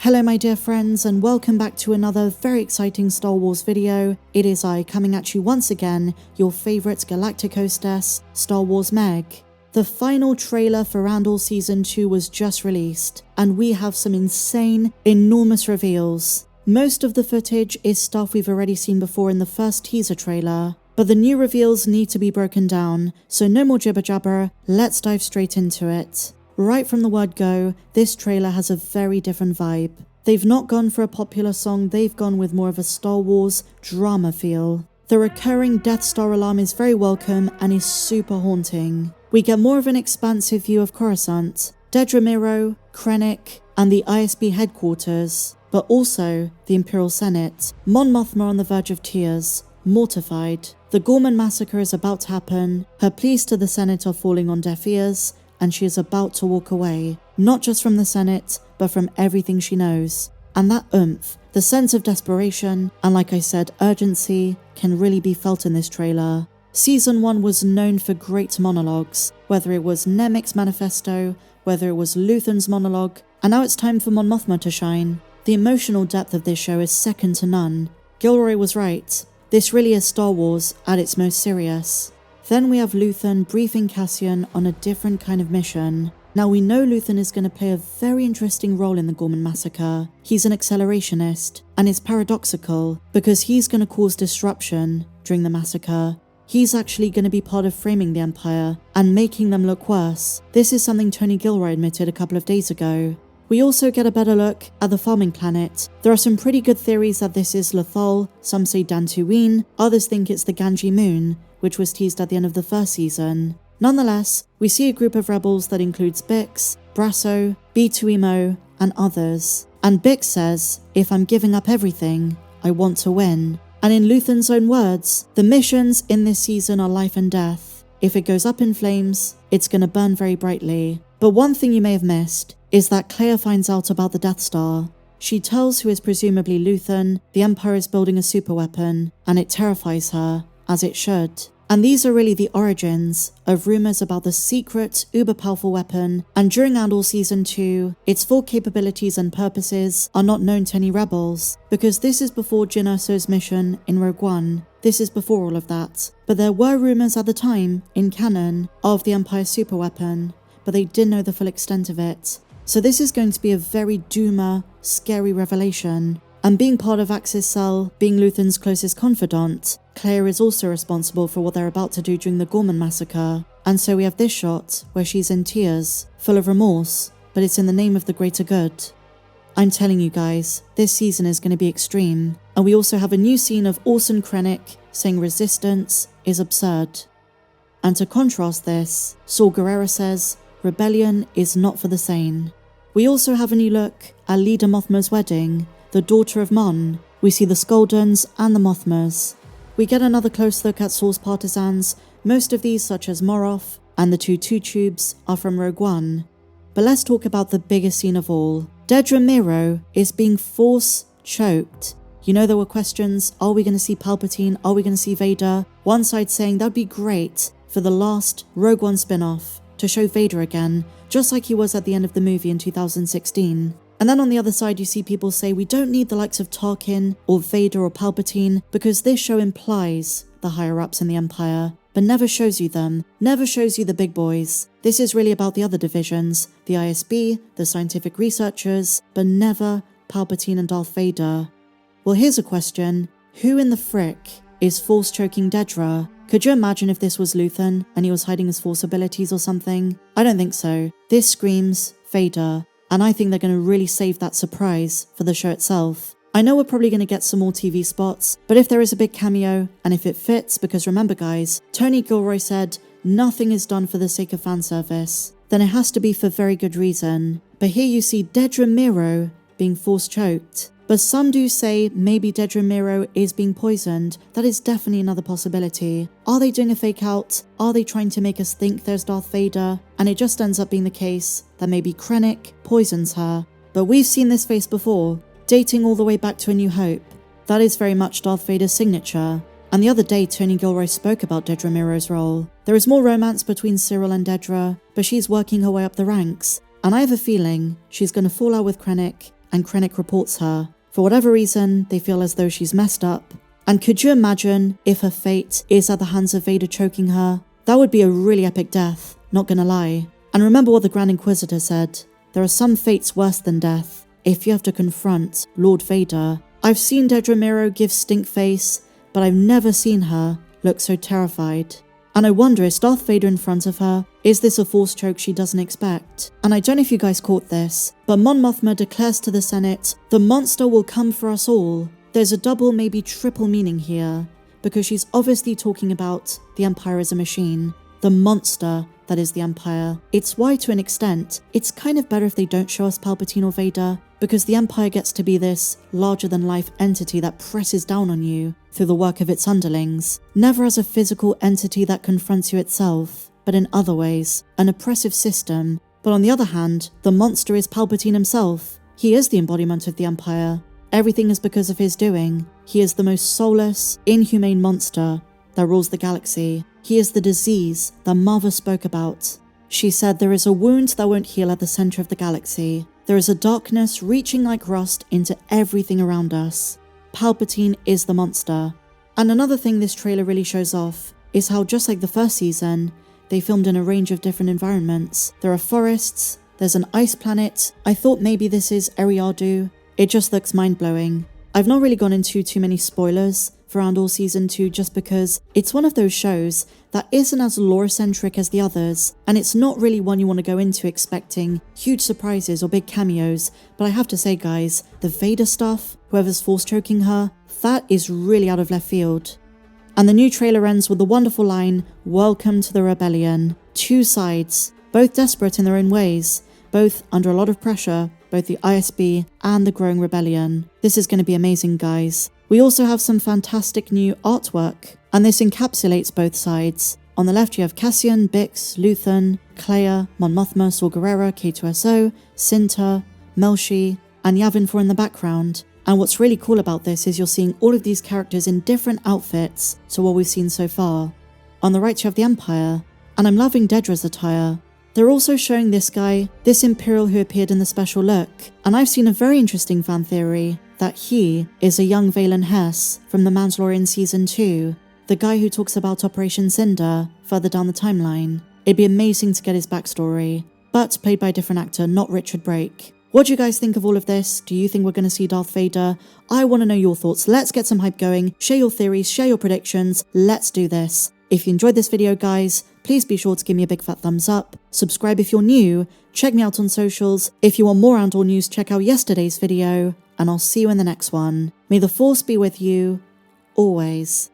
Hello my dear friends, and welcome back to another very exciting Star Wars video. It is I coming at you once again, your favourite galactic hostess, Star Wars Meg. The final trailer for Andor Season 2 was just released, and we have some insane, enormous reveals. Most of the footage is stuff we've already seen before in the first teaser trailer, but the new reveals need to be broken down, so no more jibber jabber, let's dive straight into it. Right from the word go, this trailer has a very different vibe. They've not gone for a popular song, they've gone with more of a Star Wars drama feel. The recurring Death Star alarm is very welcome and is super haunting. We get more of an expansive view of Coruscant, Dedra, Meero, Krennic, and the ISB headquarters, but also the Imperial Senate. Mon Mothma on the verge of tears, mortified. The Ghorman Massacre is about to happen, her pleas to the Senate are falling on deaf ears, and she is about to walk away, not just from the Senate, but from everything she knows. And that oomph, the sense of desperation, and like I said, urgency, can really be felt in this trailer. Season 1 was known for great monologues, whether it was Nemik's manifesto, whether it was Luthen's monologue, and now it's time for Mon Mothma to shine. The emotional depth of this show is second to none. Gilroy was right. This really is Star Wars at its most serious. Then we have Luthen briefing Cassian on a different kind of mission. Now we know Luthen is going to play a very interesting role in the Ghorman Massacre. He's an accelerationist, and it's paradoxical because he's going to cause disruption during the massacre. He's actually going to be part of framing the Empire and making them look worse. This is something Tony Gilroy admitted a couple of days ago. We also get a better look at the farming planet. There are some pretty good theories that this is Lothal, some say Dantooine, others think it's the Ganji moon, which was teased at the end of the first season. Nonetheless, we see a group of rebels that includes Bix, Brasso, B2EMO, and others. And Bix says, if I'm giving up everything, I want to win. And in Luthen's own words, the missions in this season are life and death. If it goes up in flames, it's gonna burn very brightly. But one thing you may have missed is that Clea finds out about the Death Star. She tells who is presumably Luthen the Empire is building a superweapon, and it terrifies her, as it should. And these are really the origins of rumours about the secret, uber-powerful weapon, and during Andor Season 2, its full capabilities and purposes are not known to any rebels, because this is before Jyn Erso's mission in Rogue One. This is before all of that. But there were rumours at the time, in canon, of the Empire's superweapon, but they didn't know the full extent of it. So this is going to be a very doomer, scary revelation. And being part of Axis Cell, being Luthen's closest confidant, Clea is also responsible for what they're about to do during the Ghorman Massacre. And so we have this shot where she's in tears, full of remorse, but it's in the name of the greater good. I'm telling you guys, this season is going to be extreme. And we also have a new scene of Orson Krennic saying resistance is absurd. And to contrast this, Saul Guerrero says, rebellion is not for the sane. We also have a new look at Leader Mothma's wedding, the daughter of Mon. We see the Skuldans and the Mothmas. We get another close look at Saul's partisans. Most of these, such as Moroff and the two Tubes, are from Rogue One. But let's talk about the biggest scene of all. Dedra Meero is being force choked. You know, there were questions, are we going to see Palpatine? Are we going to see Vader? One side saying that'd be great for the last Rogue One spin-off to show Vader again, just like he was at the end of the movie in 2016. And then on the other side, you see people say we don't need the likes of Tarkin or Vader or Palpatine because this show implies the higher-ups in the Empire, but never shows you them, never shows you the big boys. This is really about the other divisions, the ISB, the scientific researchers, but never Palpatine and Darth Vader. Well, here's a question. Who in the frick is force choking Dedra? Could you imagine if this was Luthen and he was hiding his force abilities or something? I don't think so. This screams Vader. And I think they're going to really save that surprise for the show itself. I know we're probably going to get some more TV spots, but if there is a big cameo, and if it fits, because remember guys, Tony Gilroy said, nothing is done for the sake of fan service, then it has to be for very good reason. But here you see Dedra Meero being force choked. But some do say maybe Dedra Meero is being poisoned. That is definitely another possibility. Are they doing a fake out? Are they trying to make us think there's Darth Vader? And it just ends up being the case that maybe Krennic poisons her. But we've seen this face before, dating all the way back to A New Hope. That is very much Darth Vader's signature. And the other day, Tony Gilroy spoke about Dedra Meero's role. There is more romance between Cyril and Dedra, but she's working her way up the ranks. And I have a feeling she's going to fall out with Krennic and Krennic reports her. For whatever reason, they feel as though she's messed up. And could you imagine if her fate is at the hands of Vader choking her? That would be a really epic death, not gonna lie. And remember what the Grand Inquisitor said. There are some fates worse than death. If you have to confront Lord Vader. I've seen Dedra Meero give stink face, but I've never seen her look so terrified. And I wonder, is Darth Vader in front of her? Is this a force choke she doesn't expect? And I don't know if you guys caught this, but Mon Mothma declares to the Senate, the monster will come for us all. There's a double, maybe triple meaning here, because she's obviously talking about the Empire as a machine. The monster that is the Empire. It's why, to an extent, it's kind of better if they don't show us Palpatine or Vader, because the Empire gets to be this larger-than-life entity that presses down on you through the work of its underlings, never as a physical entity that confronts you itself, but in other ways, an oppressive system. But on the other hand, the monster is Palpatine himself. He is the embodiment of the Empire. Everything is because of his doing. He is the most soulless, inhumane monster that rules the galaxy. He is the disease that Marva spoke about. She said there is a wound that won't heal at the center of the galaxy. There is a darkness reaching like rust into everything around us. Palpatine is the monster. And another thing this trailer really shows off is how, just like the first season, they filmed in a range of different environments. There are forests, there's an ice planet. I thought maybe this is Eriadu. It just looks mind-blowing. I've not really gone into too many spoilers for Andor Season 2 just because it's one of those shows that isn't as lore-centric as the others, and it's not really one you want to go into expecting huge surprises or big cameos, but I have to say guys, the Vader stuff, whoever's force choking her, that is really out of left field. And the new trailer ends with the wonderful line, "Welcome to the rebellion." Two sides, both desperate in their own ways, both under a lot of pressure, both the ISB and the growing rebellion. This is going to be amazing, guys. We also have some fantastic new artwork, and this encapsulates both sides. On the left you have Cassian, Bix, Luthen, Clea, Mon Mothma, Saw Gerrera, K2SO, Cinta, Melshi, and Yavin 4 in the background. And what's really cool about this is you're seeing all of these characters in different outfits to what we've seen so far. On the right you have the Empire, and I'm loving Dedra's attire. They're also showing this guy, this Imperial who appeared in the special look, and I've seen a very interesting fan theory that he is a young Valen Hess from The Mandalorian Season 2, the guy who talks about Operation Cinder further down the timeline. It'd be amazing to get his backstory, but played by a different actor, not Richard Brake. What do you guys think of all of this? Do you think we're going to see Darth Vader? I want to know your thoughts. Let's get some hype going. Share your theories, share your predictions. Let's do this. If you enjoyed this video, guys, please be sure to give me a big fat thumbs up. Subscribe if you're new. Check me out on socials. If you want more Andor news, check out yesterday's video. And I'll see you in the next one. May the Force be with you, always.